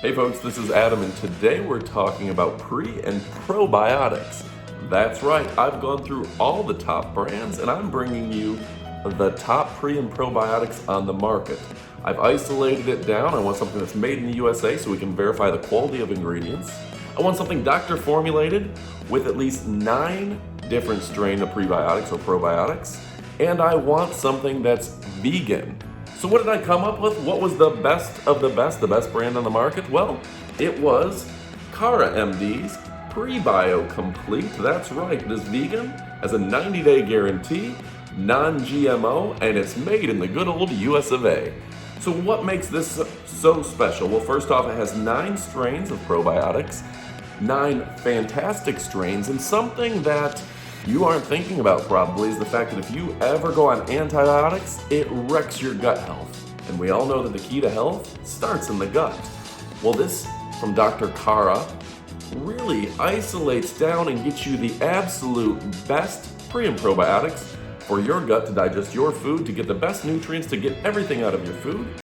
Hey folks, this is Adam, and today we're talking about pre and probiotics. That's right, I've gone through all the top brands and I'm bringing you the top pre and probiotics on the market. I've isolated it down. I want something that's made in the USA so we can verify the quality of ingredients. I want something doctor formulated with at least 9 different strains of prebiotics or probiotics. And I want something that's vegan. So what did I come up with? What was the best of the best brand on the market? Well, it was KaraMD's Prebio Complete. That's right, it is vegan, has a 90-day guarantee, non-GMO, and it's made in the good old US of A. So what makes this so special? Well, first off, it has 9 strains of probiotics, 9 fantastic strains, and something that you aren't thinking about probably is the fact that if you ever go on antibiotics, it wrecks your gut health. And we all know that the key to health starts in the gut. Well, this from Dr. Kara really isolates down and gets you the absolute best pre and probiotics for your gut to digest your food, to get the best nutrients, to get everything out of your food.